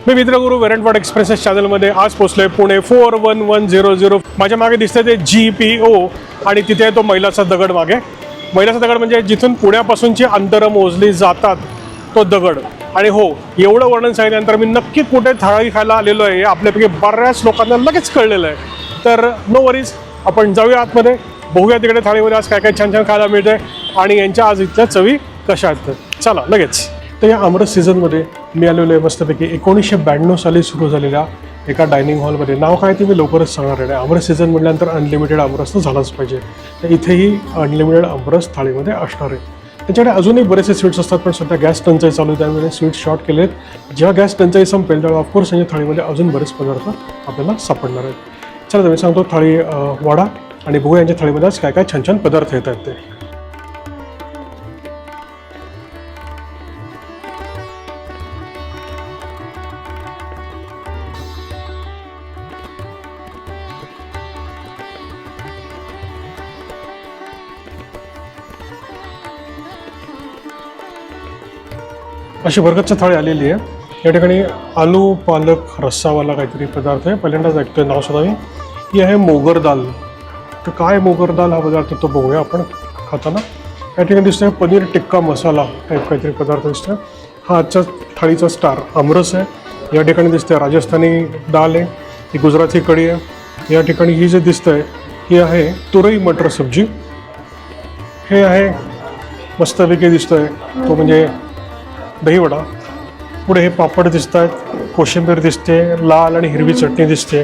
मी मित्रगुरू वेरंटवाड expresses चॅनलमध्ये आज पोहोचलोय पुणे 41100. माझ्या मागे दिसतंय ते GPO आणि तिथे तो मैलाचा दगड मागे. मैलाचा दगड म्हणजे जिथून पुण्यापासूनची अंतरं मोजली जातात तो दगड. आणि हो, एवढं वर्णन सांगितल्यानंतर मी नक्की कुठे थाळी खायला आलेलो आहे हे आपल्यापैकी बऱ्याच लोकांना लगेच कळलेलं आहे. तर नो वरीज, आपण जाऊया आतमध्ये, बघूया तिकडे थाळीमध्ये आज काय काय छान छान खायला मिळतंय आणि यांच्या आज इथल्या चवी कशा आहेत. चला लगेच. तर या आमरस सीझनमध्ये मी आलेलो आहे मस्तपैकी 1992 साली सुरू झालेल्या एका डायनिंग हॉलमध्ये. नाव काय ते मी लवकरच सांगणार आहे. आमरस सीझन म्हटल्यानंतर अनलिमिटेड आमरस तर झालाच पाहिजे. तर इथेही अनलिमिटेड आमरस थाळीमध्ये असणार आहे. त्याच्याकडे अजूनही बरेचसे स्वीट्स असतात, पण सध्या गॅस टंचाई चालू आहे त्यामुळे स्वीट शॉर्ट केले आहेत. जेव्हा गॅस टंचाई संपेल तेव्हा ऑफकोर्स यांच्या थाळीमध्ये अजून बरेच पदार्थ आपल्याला सापडणार आहेत. चला तर मी सांगतो थाळी वाडा आणि बघूया यांच्या थाळीमध्ये आज काय काय छान छान पदार्थ येत आहेत ते. अशी भरगतची थाळी आलेली आहे. या ठिकाणी आलू पालक रस्सावाला काहीतरी पदार्थ आहे, पहिल्यांदाच ऐकतोय नाव सुद्धा. ही आहे मोगर दाल. तर काय मोगर दाल हा पदार्थ तो बघूया आपण खाताना. या ठिकाणी दिसतोय पनीर टिक्का मसाला टाईप काहीतरी पदार्थ दिसतोय. हा आजच्या थाळीचा स्टार आमरस आहे. या ठिकाणी दिसतंय राजस्थानी दाल आहे, ही गुजराती कढी आहे. या ठिकाणी ही जे दिसतंय ही आहे तुरई मटर सब्जी. हे आहे मस्तपैकी दिसतोय तो म्हणजे दहीवडा. पुढे हे पापड दिसत आहेत, कोशिंबीर दिसते, लाल आणि हिरवी चटणी दिसते,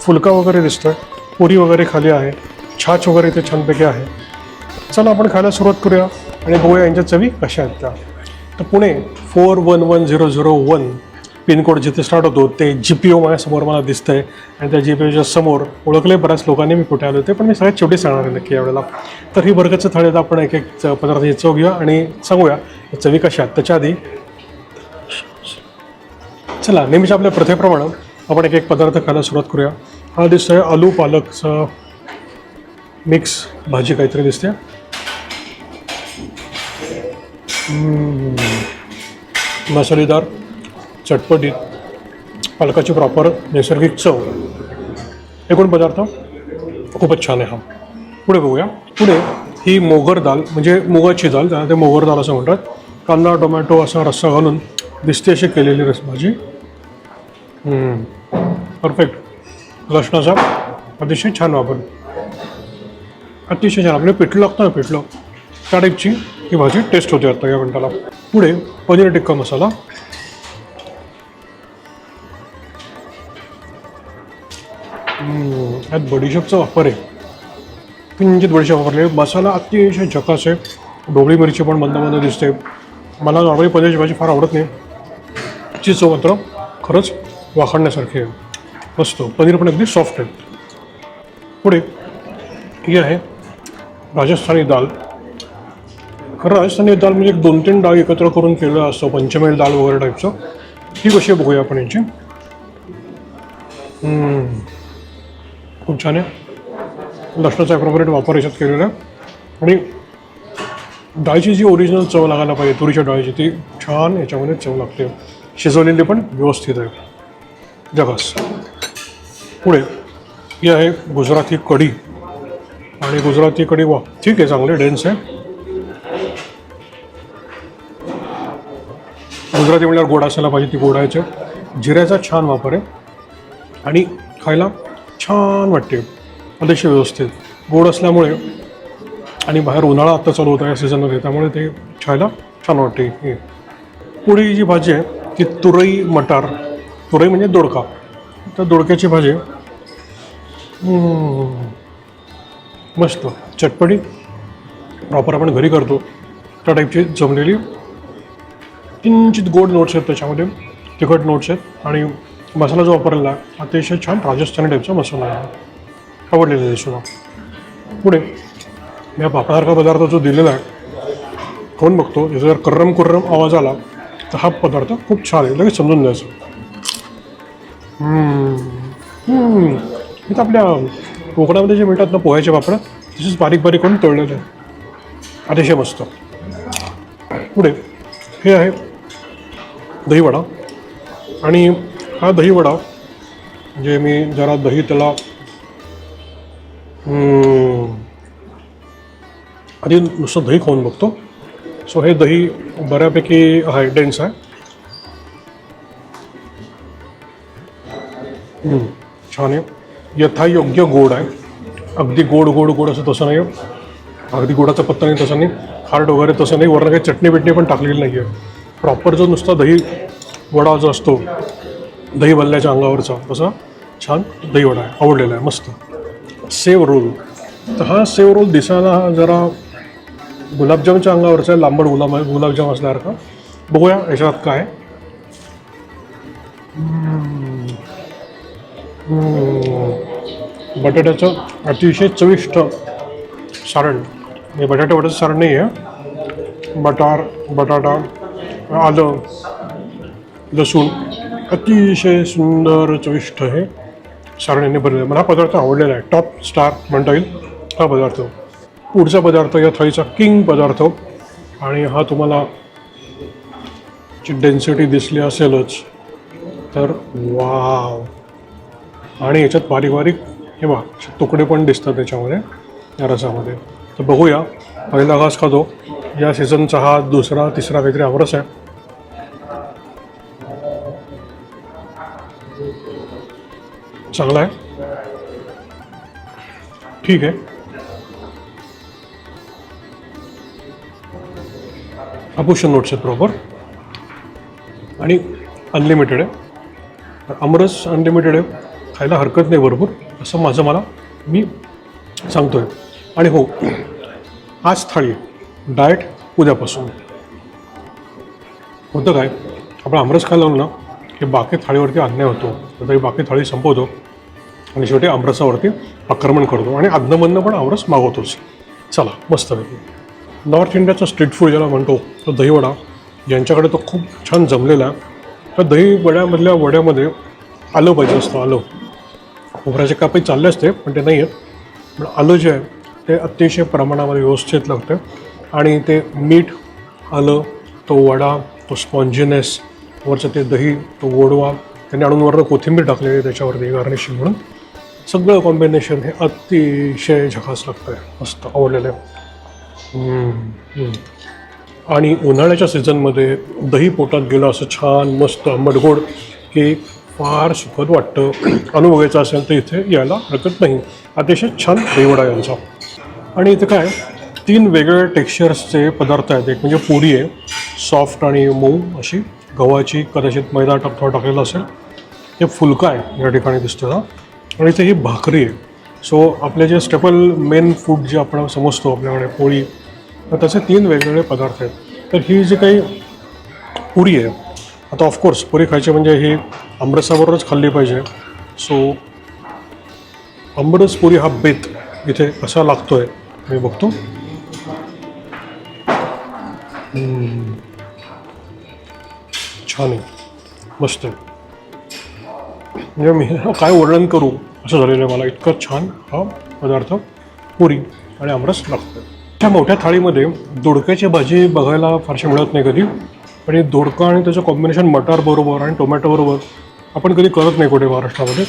फुलका वगैरे दिसतोय, पुरी वगैरे खाली आहे, छाछ वगैरे इथे छानपैकी आहे. चला आपण खायला सुरुवात करूया आणि बघूया यांच्या चवी कशा आहेत त्या. तर पुणे 411001 पिनकोड जिथे स्टार्ट होतो ते GPO माझ्यासमोर मला दिसतंय. आणि त्या GPOच्या समोर ओळखले बऱ्याच लोकांनी मी कुठे आलो होते, पण मी सगळ्यात शेवटी सांगणार आहे नक्की यावेळेला. तर ही बर्गरच्या थाळीत आपण एक एक पदार्थाची चव घेऊया आणि सांगूया चवी कशा आहेत. त्याच्या आधी चला नेहमीच्या आपल्या प्रथेप्रमाणे आपण एक एक पदार्थ खायला सुरुवात करूया. हा दिसतोय आलू पालकचा मिक्स भाजी काहीतरी दिसते. मसालेदार, चटपटीत, पालकाची प्रॉपर नैसर्गिक चव, एकूण पदार्थ खूपच छान आहे हा. पुढे बघूया. पुढे ही मोगर दाल म्हणजे मुगाची दाल, त्याला ते मोगर दाल असं म्हणतात. कांदा टोमॅटो असा रस्सा घालून दिसते अशी केलेली रसभाजी. परफेक्ट. लसणाचा अतिशय छान वापर, अतिशय छान. आपलं पिठलं लागतं ना, पिठलं त्या टाईपची ही भाजी टेस्ट होते आता या मिनटाला. पुढे पनीर टिक्का मसाला. यात बडीशेपचा वापर आहे, किंचित बडीशेप वापरले. मसाला अतिशय झकास आहे. ढोबळी मिरची पण मंद मंद दिसते. मला नॉर्मली पनीरची भाजी फार आवडत नाही, ची चव मात्र खरंच वाखाणण्यासारखी आहे. मस्त. पनीर पण अगदी सॉफ्ट आहे. पुढे ही आहे राजस्थानी दाल. खरं राजस्थानी दाल म्हणजे 2-3 डाळ एकत्र करून केलं असतं, पंचमेल दाल वगैरे टाईपचं. ही कशी बघूया आपण यांची. खूप छान आहे. लसणाचा ॲप्रोप्रिएट वापर याच्यात केलेला आहे. आणि डाळीची जी ओरिजिनल चव लागायला पाहिजे तुरीच्या डाळीची ती छान याच्यामध्ये चव लागते. शिजवलेली पण व्यवस्थित आहे. जगास. पुढे ही आहे गुजराती कढी. आणि गुजराती कढी वा ठीक आहे, चांगले डेन्स आहे. गुजराती म्हणल्यावर गोड असायला पाहिजे, ती गोड आहे. जिऱ्याचा छान वापर आहे आणि खायला छान वाटते, अतिशय व्यवस्थित. गोड असल्यामुळे आणि बाहेर उन्हाळा आत्ता चालू होता या सीझनमध्ये, त्यामुळे ते खायला छान वाटते. पुढे जी भाजी आहे ती तुरई मटार. तुरई म्हणजे दोडका. तर दोडक्याची भाजी मस्त चटपटी, प्रॉपर आपण घरी करतो त्या टाईपची जमलेली. किंचित गोड नोट्स आहेत त्याच्यामध्ये, तिखट नोट्स आहेत. आणि मसाला जो वापरलेला आहे अतिशय छान राजस्थानी टाईपचा मसाला आहे, आवडलेला आहे सुद्धा. पुढे या पापडासारखा पदार्थ जो दिलेला आहे कोण बघतो, याचा जर कर्रम कुर्रम आवाज आला तर हा पदार्थ खूप छान आहे, लगेच समजून द्यायचं. इथं आपल्या कोकणामध्ये जे मिळतात ना पोह्याचे पापड, तसेच बारीक बारीक करून तळलेले आहे, अतिशय मस्त. पुढे हे आहे दहीवडा. आणि हा दहीवडा म्हणजे मी जरा दही त्याला आधी नुसतं दही खाऊन बघतो. सो हे दही बऱ्यापैकी आहे, डेन्स आहे. छान आहे, यथायोग्य गोड आहे. अगदी गोड गोड गोड असं तसं नाही आहे, अगदी गोडाचा पत्ता नाही तसं नाही, खारट वगैरे तसं नाही, वरनं काही चटणी बिटणी पण टाकलेली नाही आहे. प्रॉपर जो नुसता दही वडा जो असतो दही भल्ल्याच्या अंगावरचा तसा छान दही वडा आहे, आवडलेला आहे, मस्त. सेव रोल, तर हा सेव रोल दिसायला जरा गुलाबजामच्या अंगावरचा आहे, लांबड गुलाबजाम असल्यासारखा. बघूया याच्यात काय. बटाट्याचं अतिशय चविष्ट सारण. हे बटाटा वड्याचं सारण नाही आहे, बटाटा, आलं, लसूण, अतिशय सुंदर चविष्ट हे सारण यांनी बनलेलं. मला हा पदार्थ आवडलेला आहे, टॉप स्टार म्हणता येईल हा पदार्थ. पुढचा पदार्थ या थाळीचा किंग पदार्थ, आणि हा तुम्हाला ची डेन्सिटी दिसली असेलच तर वाव. आणि याच्यात बारीक बारीक हे बघा तुकडे पण दिसतात त्याच्यामध्ये या रसामध्ये. तर बघूया, पहिला घास खातो. या सीझनचा हा दुसरा तिसरा काहीतरी आमरस आहे. चांगला आहे, ठीक आहे. अपोशन नोट्स आहेत प्रॉपर आणि अनलिमिटेड आहे. आमरस अनलिमिटेड आहे, खायला हरकत नाही भरपूर असं मला मी सांगतो आहे. आणि हो, आज थाळी डाएट उद्यापासून. होतं काय, आपण आमरस खायला लागलो ना की बाकी थाळीवरती अन्याय होतो, तर बाकी थाळी संपवतो आणि शेवटी आमरसावरती आक्रमण करतो आणि अधनमधनं पण आमरस मागवतोच. चला मस्तपैकी. नॉर्थ इंडियाचा स्ट्रीट फूड ज्याला म्हणतो तो दहीवडा, यांच्याकडे तो खूप छान जमलेला आहे. तर दही वड्यामधल्या वड्यामध्ये आलं पाहिजे असतं, आलं. खोबऱ्याचे कापही चालले असते पण ते नाही आहेत, पण आलं जे आहे ते अतिशय प्रमाणामध्ये व्यवस्थित लागतं. आणि ते मीठ, आलं, तो वडा, तो स्पॉन्जिनेस, वरचं ते दही, तो गोडवा, त्यांनी आणून वरनं कोथिंबीर टाकलेली त्याच्यावरती गार्निशिंग म्हणून, सगळं कॉम्बिनेशन हे अतिशय झकास लागतं आहे, मस्त आवडलेलं आहे. आणि उन्हाळ्याच्या सीझनमध्ये दही पोटात गेलं असं छान मस्त आंबटगोड की फार सुखद वाटतं. अनुभवायचं असेल तर इथे यायला हरकत नाही. अतिशय छान दहीवडा यांचा. आणि इथे काय 3 वेगवेगळ्या टेक्स्चर्सचे पदार्थ आहेत. एक म्हणजे पुरी आहे, सॉफ्ट आणि मऊ अशी गव्हाची, कदाचित मैदा थोडा टाकलेला असेल. हे फुलका आहे या ठिकाणी दिसतं हा. आणि इथे ही भाकरी आहे. सो आपले जे स्टेपल मेन फूड जे आपण समजतो आपल्याकडे पोळी, तर तसे 3 वेगवेगळे पदार्थ आहेत. तर ही जी काही पुरी आहे, आता ऑफकोर्स पुरी खायची म्हणजे ही आमरसाबरोबरच खाल्ली पाहिजे. सो आमरस पुरी हा बेत इथे कसा लागतो आहे मी बघतो. छान आहे, मस्त आहे. म्हणजे मी काय वर्णन करू असं झालेलं आहे मला, इतकं छान हा पदार्थ पुरी आणि आमरस लागतो. त्या मोठ्या थाळीमध्ये दोडक्याची भाजी बघायला फारशी मिळत नाही कधी, पण हे दोडका आणि त्याचं कॉम्बिनेशन मटारबरोबर आणि टोमॅटोबरोबर आपण कधी करत नाही कुठे महाराष्ट्रामध्ये.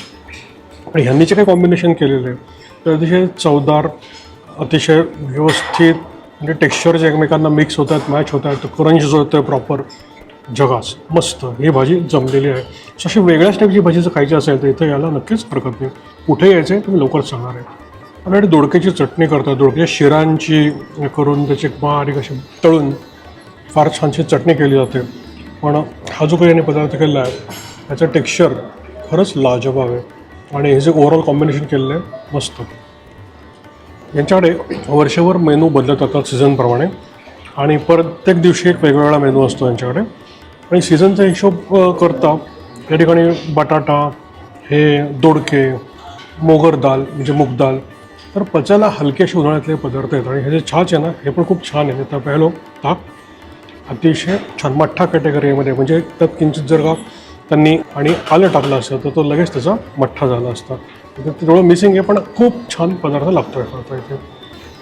आणि ह्यांनी जे काही कॉम्बिनेशन केलेलं आहे ते अतिशय चवदार, अतिशय व्यवस्थित, म्हणजे टेक्स्चर जे एकमेकांना मिक्स होत आहेत, मॅच होत आहेत, क्रंच जो होतं आहे प्रॉपर, जगास मस्त ही भाजी जमलेली आहे. अशी वेगळ्याच टाईपची भाजी जर खायची असेल तर इथं यायला नक्कीच हरकत नाही. कुठे यायचं आहे तुम्ही लवकरच सांगणार आहे. आणि दोडक्याची चटणी करतात, दोडक्याच्या शिरांची करून त्याची बारीक अशी तळून फार छानशी चटणी केली जाते. पण हा जो काही याने पदार्थ केलेला आहे त्याचं टेक्स्चर खरंच लाजवाब आहे. आणि हे जे ओव्हरऑल कॉम्बिनेशन केलेलं आहे मस्त. यांच्याकडे वर्षभर मेनू बदलत जातात सीझनप्रमाणे, आणि प्रत्येक दिवशी एक वेगवेगळा मेनू असतो यांच्याकडे. आणि सीझनचा हिशोब करता या ठिकाणी बटाटा, हे दोडके, मोगर दाल म्हणजे मूग दाल, तर पचायला हलके असे उन्हाळ्यातले पदार्थ आहेत. आणि हे जे छाछ आहे ना हे पण खूप छान आहे. तर पहिलं ताक अतिशय छान मठ्ठा कॅटेगरीमध्ये, म्हणजे त्यात किंचित जर का त्यांनी आणि आलं टाकलं असतं तर तो लगेच त्याचा मठ्ठा झाला असता. तर ते थोडं मिसिंग आहे, पण खूप छान पदार्थ लागतो आहे करता इथे.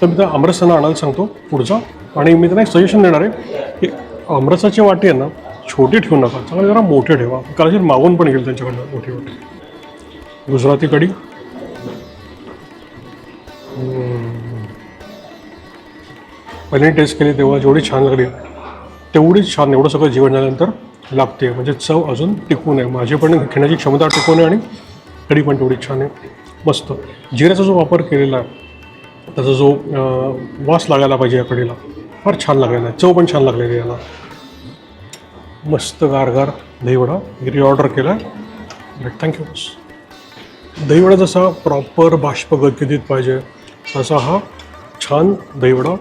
तर मी त्या आमरसांना आणायला सांगतो पुढचा. आणि मी त्यांना एक सजेशन देणार आहे की आमरसाची वाटी आहे ना छोटी ठेवू नका, चांगले जरा मोठे ठेवा, कदाचित मागून पण येईल त्यांच्याकडनं मोठी मोठी. गुजराती कढी. पहिली टेस्ट केली तेव्हा जेवढी छान लागली तेवढीच छान एवढं सगळं जेवण झाल्यानंतर लागते, म्हणजे चव अजून टिकून आहे, माझी पण घेण्याची क्षमता टिकून आहे आणि कढी पण तेवढी छान आहे. मस्त जिऱ्याचा जो वापर केलेला आहे त्याचा जो वास लागायला पाहिजे या कढीला फार छान लागलेला आहे, चव पण छान लागलेली आहे याला. मस्त गारगार दहीवडा ऑर्डर केला आहे. थँक्यू. दहीवडा जसा प्रॉपर बाष्पगतगतीत पाहिजे तसा हा छान दहीवडा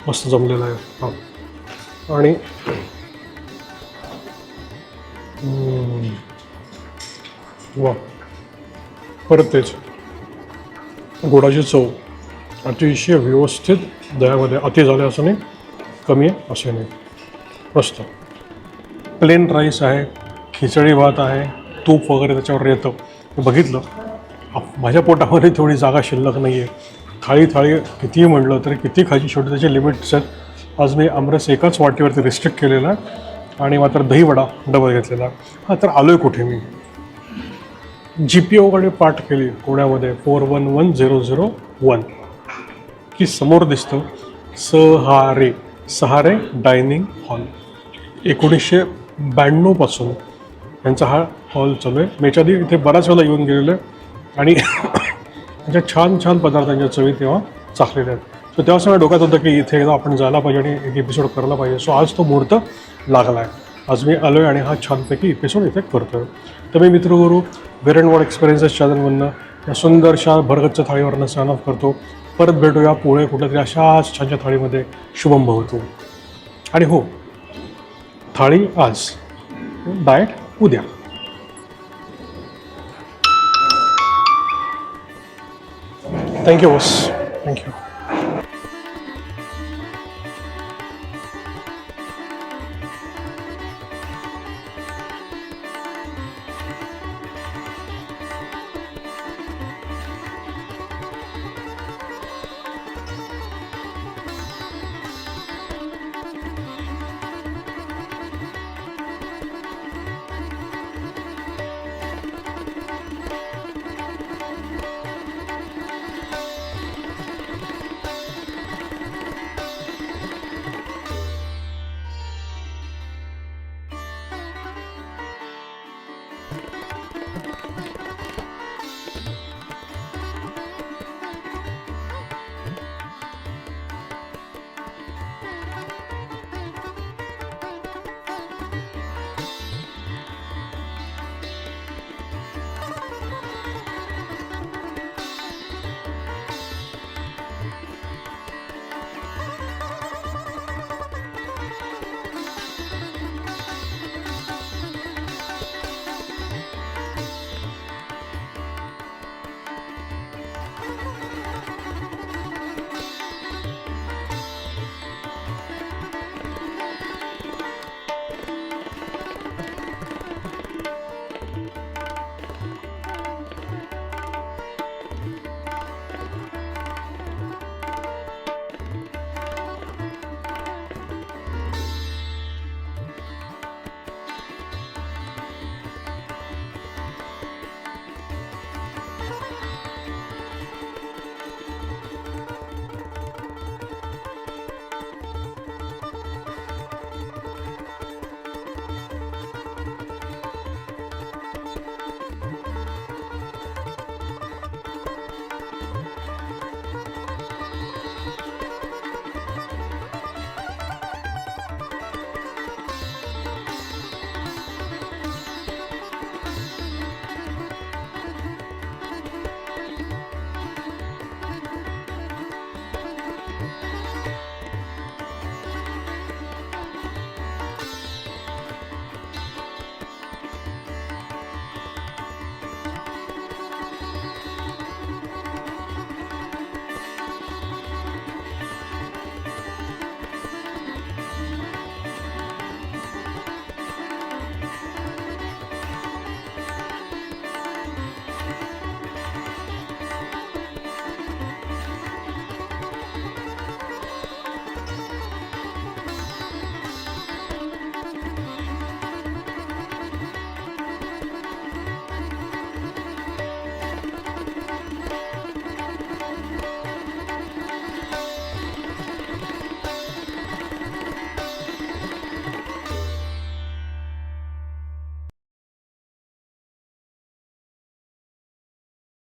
मस्त जमलेला आहे. हां आणि वा परत तेच गोडाची चव अतिशय व्यवस्थित दह्यामध्ये अति झाले असं नाही, कमी आहे असे नाही. मस्त प्लेन राईस आहे, खिचडी भात आहे, तूप वगैरे त्याच्यावर येतं. बघितलं माझ्या पोटामध्ये थोडी जागा शिल्लक नाही आहे. थाळी कितीही म्हटलं तरी किती खायची, शेवटी त्याचे लिमिट्स आहेत. आज मी आमरस एकाच वाटीवरती रिस्ट्रिक्ट केलेला आहे आणि मात्र दहीवडा डबल घेतलेला. हां तर आलो आहे कुठे मी, GPOकडे पाठ केली पुण्यामध्ये 411001 की समोर दिसतं सहारे डायनिंग हॉल. 1992 पासून यांचा हा हॉल चालू आहे. मी याच्या आधी इथे बऱ्याच वेळेला येऊन गेलेलो आहे आणि त्यांच्या छान छान पदार्थांच्या चवी तेव्हा चाखलेल्या आहेत. सो तेव्हा सगळं डोक्यात होतं की इथे एकदा आपण जायला पाहिजे आणि एक एपिसोड करायला पाहिजे. सो आज तो मुहूर्त लागला आहे. आज मी आलो आहे आणि हा छानपैकी एपिसोड इथे करतो आहे. तर मी मित्रगुरू वेरणवड एक्सपिरियन्सेस चॅनलमधनं या सुंदरशा भरगच्च थाळीवरनं साइन ऑफ करतो. परत भेटूया पुढे कुठल्यातरी अशाच छानच्या थाळीमध्ये. शुभम भवतु. आणि हो, थाळी आज, डाएट उद्या. Thank you boss, thank you.